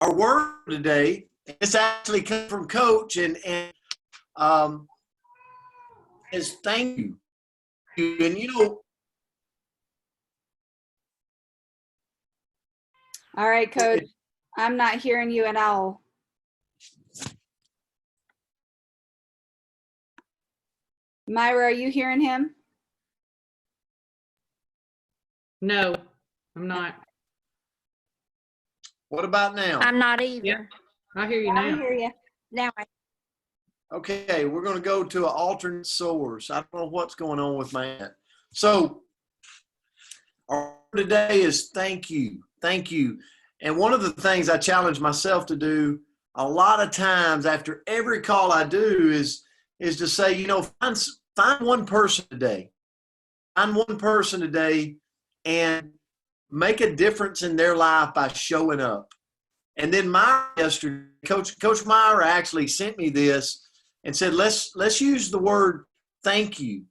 Our word today, it's actually come from Coach, and um, is thank you. And All right, Coach. I'm not hearing you at all. Myra, are you hearing him? No, I'm not. What about now? I'm not either. Yep. I hear you I now. hear you. Now Okay, we're going to go to an alternate source. I don't know what's going on with my aunt. So our word today is thank you. Thank you. And one of the things I challenge myself to do a lot of times after every call I do is to say, find one person today. Find one person today and make a difference in their life by showing up. And then yesterday, Coach Myra actually sent me this and said, let's use the word thank you.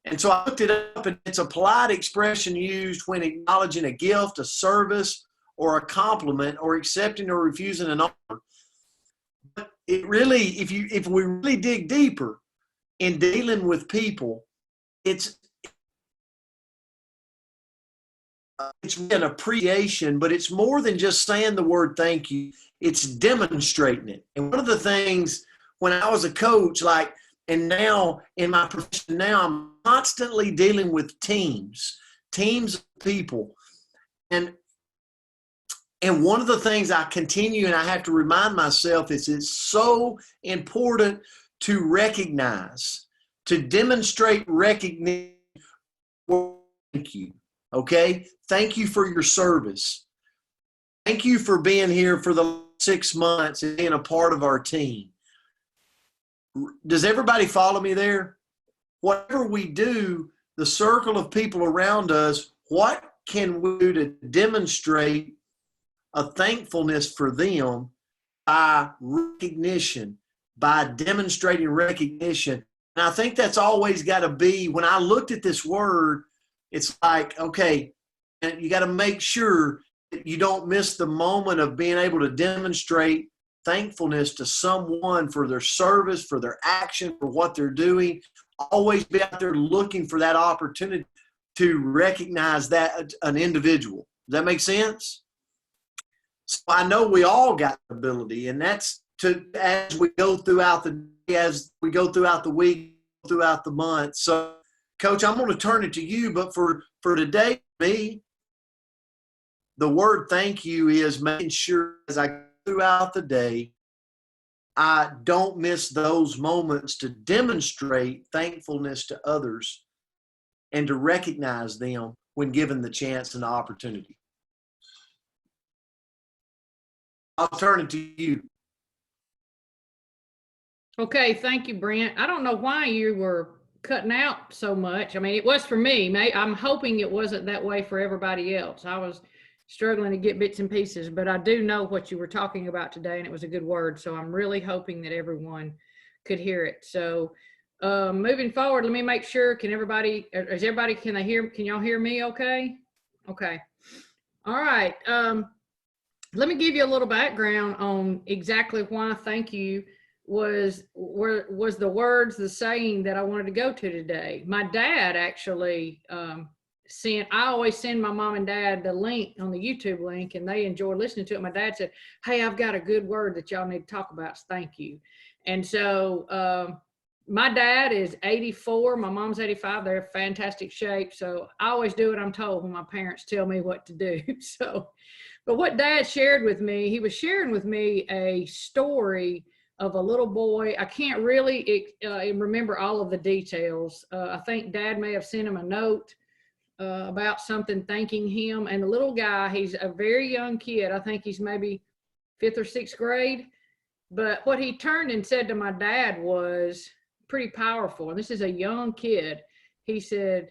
And so I looked it up, and it's a polite expression used when acknowledging a gift, a service, or a compliment, or accepting or refusing an offer. But it really, if we really dig deeper in dealing with people, it's an appreciation, but it's more than just saying the word thank you. It's demonstrating it. And one of the things when I was a coach, and now in my profession now, I'm constantly dealing with teams of people. And one of the things I continue and I have to remind myself is it's so important to recognize, to demonstrate recognition. Thank you. Okay? Thank you for your service. Thank you for being here for the 6 months and being a part of our team. Does everybody follow me there? Whatever we do, the circle of people around us, what can we do to demonstrate a thankfulness for them by recognition, by demonstrating recognition? And I think that's always got to be, when I looked at this word, it's like, okay, and you got to make sure that you don't miss the moment of being able to demonstrate thankfulness to someone for their service, for their action, for what they're doing. Always be out there looking for that opportunity to recognize that an individual. Does that make sense? So I know we all got the ability, and that's as we go throughout the day, as we go throughout the week, throughout the month. So, Coach, I'm going to turn it to you, but for today, me, the word thank you is making sure as I go throughout the day, I don't miss those moments to demonstrate thankfulness to others and to recognize them when given the chance and the opportunity. I'll turn it to you. Okay, thank you, Brent. I don't know why you were cutting out so much. I mean, it was for me. I'm hoping it wasn't that way for everybody else. I was struggling to get bits and pieces, but I do know what you were talking about today, and it was a good word. So I'm really hoping that everyone could hear it. So moving forward, let me make sure, can y'all hear me okay? Okay. All right. Let me give you a little background on exactly why thank you was the words, the saying that I wanted to go to today. My dad actually I always send my mom and dad the link on the YouTube link, and they enjoy listening to it. My dad said, hey, I've got a good word that y'all need to talk about. So thank you. And so my dad is 84. My mom's 85. They're in fantastic shape. So I always do what I'm told when my parents tell me what to do. But what Dad shared with me, he was sharing with me a story of a little boy. I can't really remember all of the details. I think Dad may have sent him a note about something thanking him. And the little guy, he's a very young kid. I think he's maybe 5th or 6th grade. But what he turned and said to my dad was pretty powerful. And this is a young kid. He said,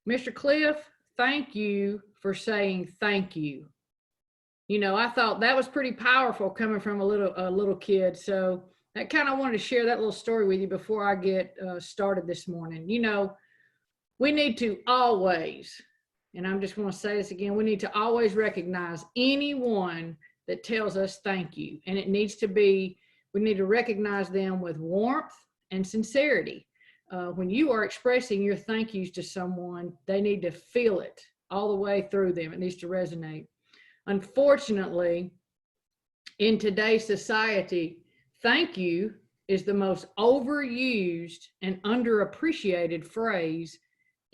Mr. Cliff, thank you for saying thank you. You know, I thought that was pretty powerful coming from a little kid. So I kind of wanted to share that little story with you before I get started this morning. You know, we need to always, and I'm just going to say this again, we need to always recognize anyone that tells us thank you. And it needs to be, we need to recognize them with warmth and sincerity. When you are expressing your thank yous to someone, they need to feel it all the way through them. It needs to resonate. Unfortunately, in today's society, thank you is the most overused and underappreciated phrase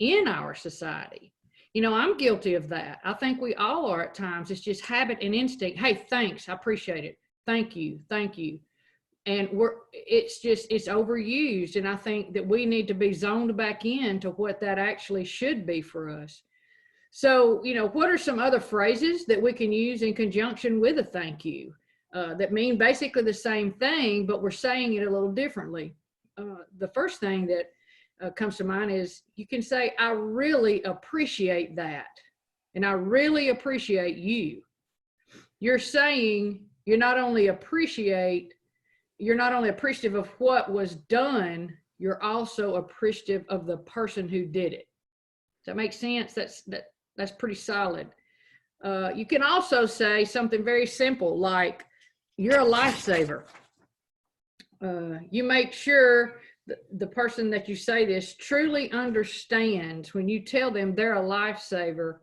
in our society. You know, I'm guilty of that. I think we all are at times. It's just habit and instinct. Hey, thanks. I appreciate it. Thank you. Thank you. And it's overused. And I think that we need to be zoned back into what that actually should be for us. So, you know, what are some other phrases that we can use in conjunction with a thank you that mean basically the same thing, but we're saying it a little differently? The first thing that comes to mind is you can say, I really appreciate that. And I really appreciate you. You're saying you're not only appreciative of what was done, you're also appreciative of the person who did it. Does that make sense? That's pretty solid. You can also say something very simple like, you're a lifesaver. You make sure the person that you say this truly understands when you tell them they're a lifesaver,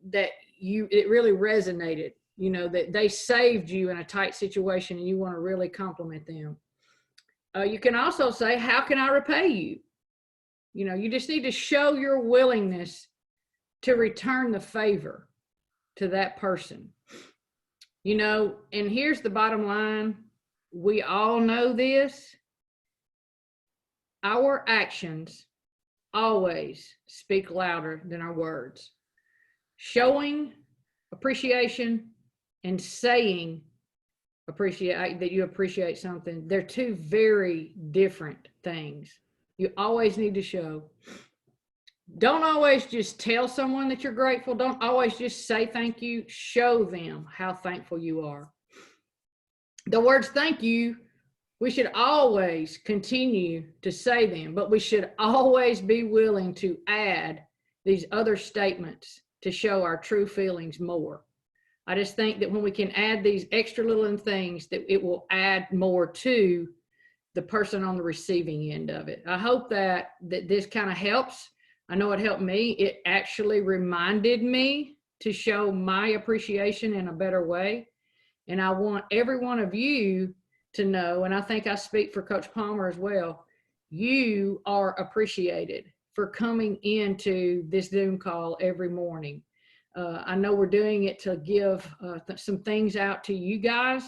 that it really resonated, you know, that they saved you in a tight situation and you want to really compliment them. You can also say, how can I repay you? You know, you just need to show your willingness to return the favor to that person. You know, and here's the bottom line. We all know this. Our actions always speak louder than our words. Showing appreciation and saying that you appreciate something, they're two very different things. You always need to show. Don't always just tell someone that you're grateful. Don't always just say thank you. Show them how thankful you are. The words thank you, we should always continue to say them, but we should always be willing to add these other statements to show our true feelings more. I just think that when we can add these extra little things, that it will add more to the person on the receiving end of it. I hope that this kind of helps. I know it helped me. It actually reminded me to show my appreciation in a better way. And I want every one of you to know, and I think I speak for Coach Palmer as well, you are appreciated for coming into this Zoom call every morning. I know we're doing it to give some things out to you guys,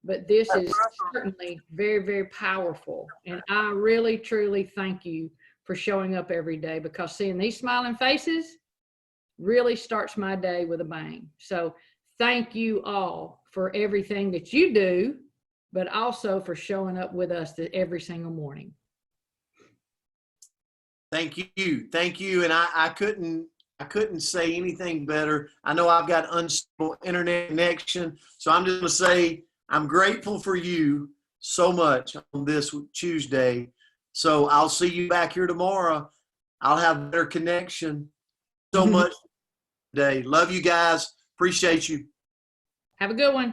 but this is certainly very, very powerful. And I really, truly thank you for showing up every day, because seeing these smiling faces really starts my day with a bang. So thank you all for everything that you do, but also for showing up with us every single morning. Thank you. Thank you. And I couldn't say anything better. I know I've got unstable internet connection, so I'm just going to say I'm grateful for you so much on this Tuesday. So I'll see you back here tomorrow. I'll have better connection. So much today. Love you guys. Appreciate you. Have a good one.